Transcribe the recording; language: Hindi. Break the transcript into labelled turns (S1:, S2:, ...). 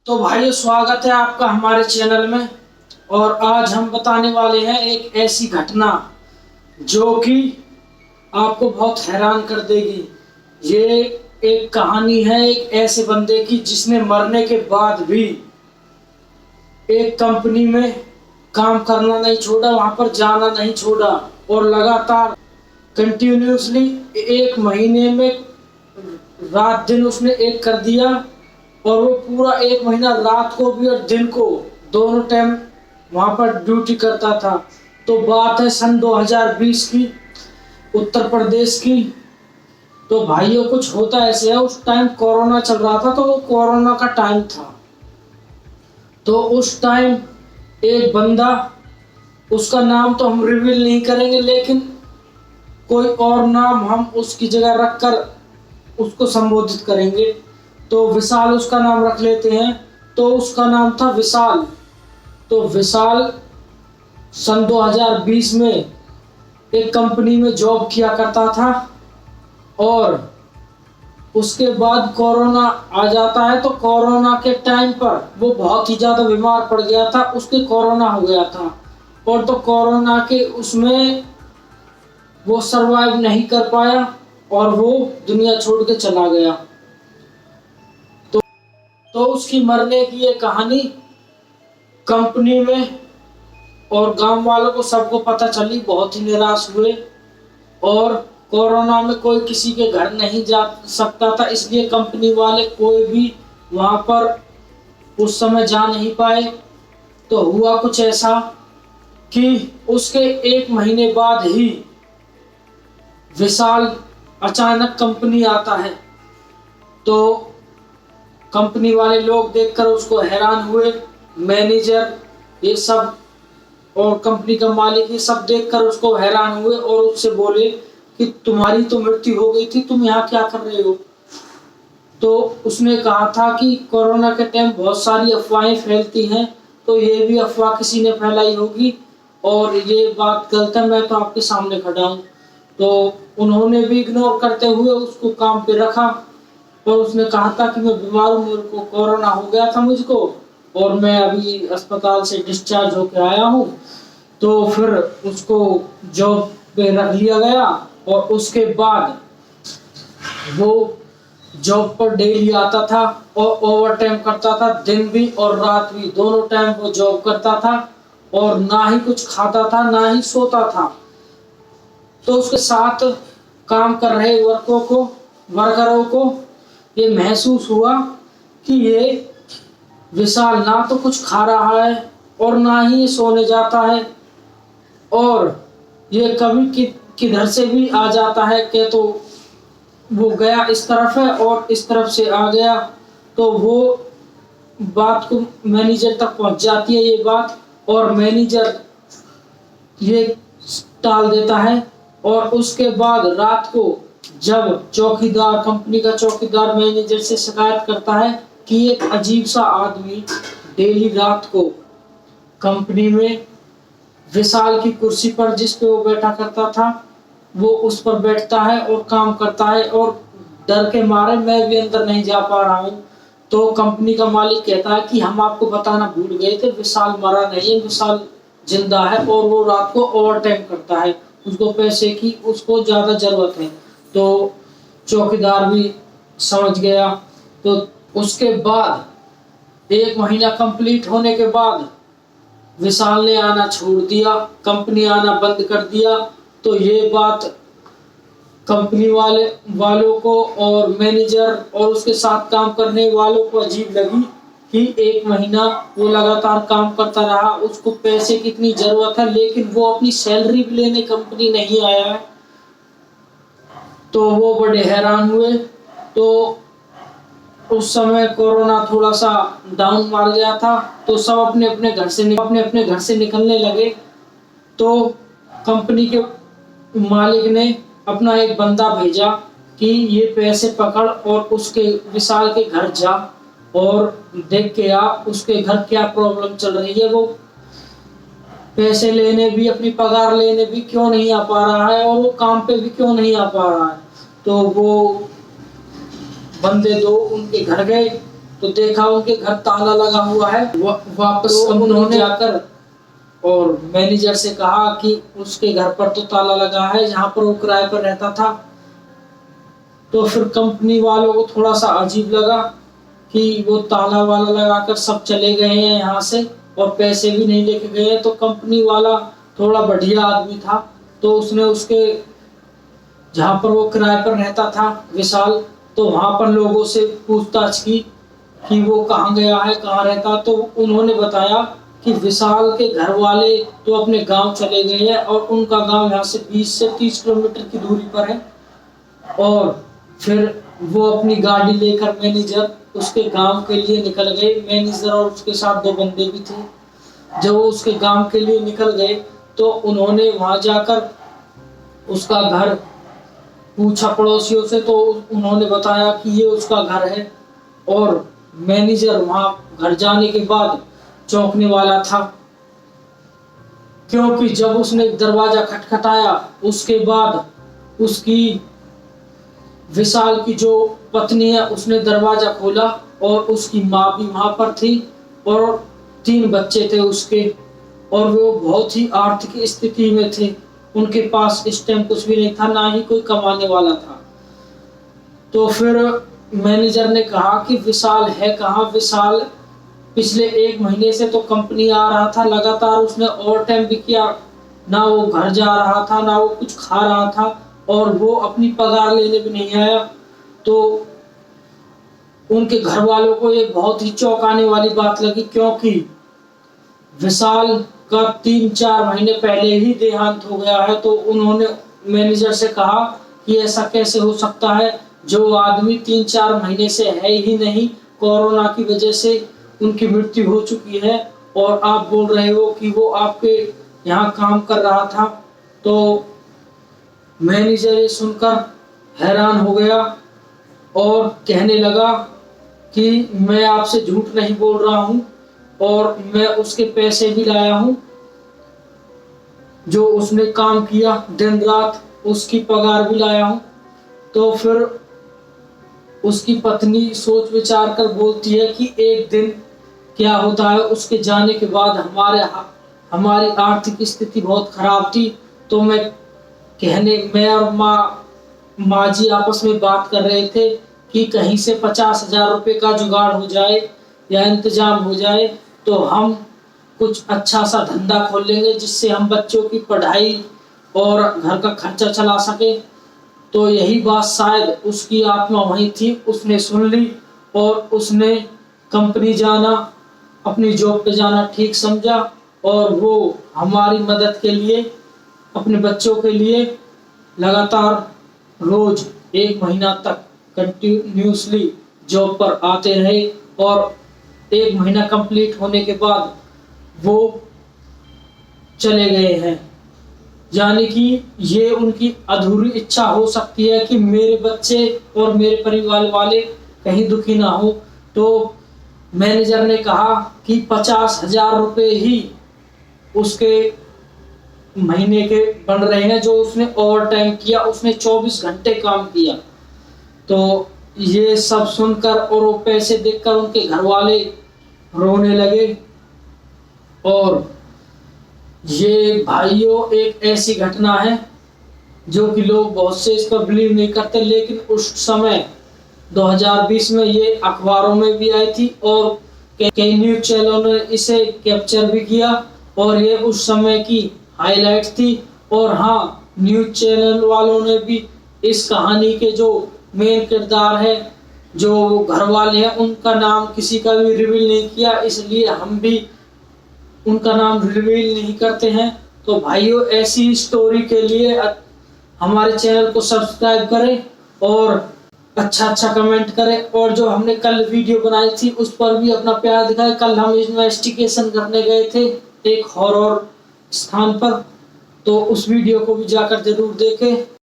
S1: तो भाइयों, स्वागत है आपका हमारे चैनल में। और आज हम बताने वाले हैं एक ऐसी घटना जो कि आपको बहुत हैरान कर देगी। ये एक कहानी है एक ऐसे बंदे की जिसने मरने के बाद भी एक कंपनी में काम करना नहीं छोड़ा, वहां पर जाना नहीं छोड़ा और लगातार कंटिन्यूसली एक महीने में रात दिन उसने एक कर दिया। और वो पूरा एक महीना रात को भी और दिन को दोनों टाइम वहां पर ड्यूटी करता था। तो बात है सन 2020 की, उत्तर प्रदेश की। तो भाइयों, कुछ होता ऐसे है, उस टाइम कोरोना चल रहा था, तो वो कोरोना का टाइम था। तो उस टाइम एक बंदा, उसका नाम तो हम रिवील नहीं करेंगे, लेकिन कोई और नाम हम उसकी जगह रखकर उसको संबोधित करेंगे। तो विशाल उसका नाम रख लेते हैं। तो उसका नाम था विशाल। तो विशाल सन 2020 में एक कंपनी में जॉब किया करता था और उसके बाद कोरोना आ जाता है। तो कोरोना के टाइम पर वो बहुत ही ज़्यादा बीमार पड़ गया था, उसके कोरोना हो गया था। और तो कोरोना के उसमें वो सरवाइव नहीं कर पाया और वो दुनिया छोड़ के चला गया। तो उसकी मरने की ये कहानी कंपनी में और गांव वालों को सबको पता चली, बहुत ही निराश हुए। और कोरोना में कोई किसी के घर नहीं जा सकता था, इसलिए कंपनी वाले कोई भी वहां पर उस समय जा नहीं पाए। तो हुआ कुछ ऐसा कि उसके एक महीने बाद ही विशाल अचानक कंपनी आता है। तो कंपनी वाले लोग देखकर उसको हैरान हुए, मैनेजर ये सब और कंपनी का मालिक ये सब देखकर उसको हैरान हुए और उससे बोले कि तुम्हारी तो मृत्यु हो गई थी, तुम यहाँ क्या कर रहे हो। तो उसने कहा था कि कोरोना के टाइम बहुत सारी अफवाहें फैलती हैं, तो ये भी अफवाह किसी ने फैलाई होगी और ये बात गलत है, मैं तो आपके सामने खड़ा हूँ। तो उन्होंने भी इग्नोर करते हुए उसको काम पे रखा और उसने कहा था कि मैं बीमार हूँ, मेरे को कोरोना हो गया था मुझको और मैं अभी अस्पताल से डिस्चार्ज होकर आया हूँ। तो फिर उसको जॉब पे रख लिया गया और उसके बाद वो जॉब पर डेली आता था और ओवर टाइम करता था, दिन भी और रात भी दोनों टाइम वो जॉब करता था और ना ही कुछ खाता था ना ही सोता था। तो उसके साथ काम कर रहे वर्करों को ये महसूस हुआ कि ये विशाल ना तो कुछ खा रहा है और ना ही सोने जाता है और ये कभी किधर से भी आ जाता है कि तो वो गया इस तरफ है और इस तरफ से आ गया। तो वो बात को मैनेजर तक पहुंच जाती है ये बात, और मैनेजर ये टाल देता है। और उसके बाद रात को जब चौकीदार, कंपनी का चौकीदार मैनेजर से शिकायत करता है कि एक अजीब सा आदमी डेली रात को कंपनी में विशाल की कुर्सी पर जिस पे वो बैठा करता था वो उस पर बैठता है और काम करता है, और डर के मारे मैं भी अंदर नहीं जा पा रहा हूँ। तो कंपनी का मालिक कहता है कि हम आपको बताना भूल गए थे, विशाल मरा नहीं है, विशाल जिंदा है और वो रात को ओवर टाइम करता है, उसको पैसे की उसको ज्यादा जरूरत है। तो चौकीदार भी समझ गया। तो उसके बाद एक महीना कंप्लीट होने के बाद विशाल ने आना छोड़ दिया, कंपनी आना बंद कर दिया। तो ये बात कंपनी वालों को और मैनेजर और उसके साथ काम करने वालों को अजीब लगी कि एक महीना वो लगातार काम करता रहा, उसको पैसे की इतनी जरूरत है लेकिन वो अपनी सैलरी भी लेने कंपनी नहीं आया है। तो वो बड़े हैरान हुए। तो उस समय कोरोना थोड़ा सा डाउन मार गया था, तो सब अपने अपने घर से निकलने लगे। तो कंपनी के मालिक ने अपना एक बंदा भेजा कि ये पैसे पकड़ और उसके विशाल के घर जा और देख के आ उसके घर क्या प्रॉब्लम चल रही है, वो पैसे लेने भी, अपनी पगार लेने भी क्यों नहीं आ पा रहा है और वो काम पे भी क्यों नहीं आ पा रहा है। तो वो बंदे दो उनके घर गए तो देखा उनके घर ताला लगा हुआ है। वापस उन्होंने जाकर और मैनेजर से कहा कि उसके घर पर तो ताला लगा है जहाँ पर वो किराए पर रहता था। तो फिर कंपनी वालों को थोड़ा सा अजीब लगा कि वो ताला वाला लगाकर सब चले गए हैं यहाँ से और पैसे भी नहीं लेके गए हैं। तो कंपनी वाला थोड़ा बढ़िया आदमी था, तो उसने उसके जहाँ पर वो किराए पर रहता था विशाल, तो वहाँ पर लोगों से पूछताछ की कि वो कहाँ गया है, कहाँ रहता। तो उन्होंने बताया कि विशाल के घर वाले तो अपने गांव चले गए हैं और उनका गांव यहाँ से 20 से 30 किलोमीटर की दूरी पर है। और फिर वो अपनी गाड़ी लेकर मैनेजर उसके गांव के लिए निकल गए। मैनेजर और उसके साथ 2 बंदे भी थे। जब वो उसके गांव के लिए निकल गए तो उन्होंने वहां जाकर उसका घर पूछा पड़ोसियों से, तो उन्होंने बताया कि ये उसका घर है। और मैनेजर वहां घर जाने के बाद चौंकने वाला था, क्योंकि जब उसने दरवाजा खटखटाया उसके बाद उसकी विशाल की जो पत्नी है उसने दरवाजा खोला और उसकी माँ भी वहां पर थी और 3 बच्चे थे उसके, और वो बहुत ही आर्थिक स्थिति में थे। उनके पास इस टाइम कुछ भी नहीं था, ना ही कोई कमाने वाला था। तो फिर मैनेजर ने कहा कि विशाल है कहाँ। विशाल पिछले 1 महीने से तो कंपनी आ रहा था लगातार, उसने ओवर टाइम भी किया, ना वो घर जा रहा था ना वो कुछ खा रहा था, और वो अपनी पगार लेने भी नहीं आया। तो उनके घर वालों को ये बहुत ही चौंकाने वाली बात लगी, क्योंकि विशाल का 3-4 महीने पहले ही देहांत हो गया है। तो उन्होंने मैनेजर से कहा कि ऐसा कैसे हो सकता है, जो आदमी 3-4 महीने से है ही नहीं, कोरोना की वजह से उनकी मृत्यु हो चुकी है, और आप बोल रहे हो कि वो आपके यहाँ काम कर रहा था। तो मैनेजर ये सुनकर हैरान हो गया और कहने लगा कि मैं आपसे झूठ नहीं बोल रहा हूँ और मैं उसके पैसे भी लाया हूँ, जो उसने काम किया दिन रात उसकी पगार भी लाया हूँ। तो फिर उसकी पत्नी सोच विचार कर बोलती है कि एक दिन क्या होता है, उसके जाने के बाद हमारी आर्थिक स्थिति बहुत खराब थी। तो मैं और माँ जी आपस में बात कर रहे थे कि कहीं से 50,000 रुपये का जुगाड़ हो जाए या इंतजाम हो जाए, तो हम कुछ अच्छा सा धंधा खोल लेंगे जिससे हम बच्चों की पढ़ाई और घर का खर्चा चला सके। तो यही बात शायद उसकी आत्मा वहीं थी, उसने सुन ली और उसने कंपनी जाना, अपनी जॉब पे जाना ठीक समझा, और वो हमारी मदद के लिए, अपने बच्चों के लिए लगातार रोज 1 महीना तक कंटिन्यूसली जॉब पर आते रहे। और 1 महीना कंप्लीट होने के बाद वो चले गए हैं। यानी कि ये उनकी अधूरी इच्छा हो सकती है कि मेरे बच्चे और मेरे परिवार वाले कहीं दुखी ना हो। तो मैनेजर ने कहा कि 50,000 रुपये ही उसके महीने के बन रहे हैं, जो उसने ओवर टाइम किया, उसने 24 घंटे काम किया। तो ये सब सुनकर और वो पैसे देखकर उनके घर वाले रोने लगे। और ये भाइयों एक ऐसी घटना है जो कि लोग बहुत से इस पर बिलीव नहीं करते, लेकिन उस समय 2020 में ये अखबारों में भी आई थी और कई न्यूज चैनलों ने इसे कैप्चर भी किया, और ये उस समय की हाईलाइट थी। और हाँ, न्यूज चैनल वालों ने भी इस कहानी के जो मेन किरदार है, जो घर वाले हैं, उनका नाम किसी का भी रिवील नहीं किया, इसलिए हम भी उनका नाम रिवील नहीं करते हैं। तो भाइयों, ऐसी स्टोरी के लिए हमारे चैनल को सब्सक्राइब करें और अच्छा कमेंट करें, और जो हमने कल वीडियो बनाई थी उस पर भी अपना प्यार दिखाएं। कल हम इन्वेस्टिगेशन करने गए थे एक हॉरर स्थान पर, तो उस वीडियो को भी जाकर जरूर देखें।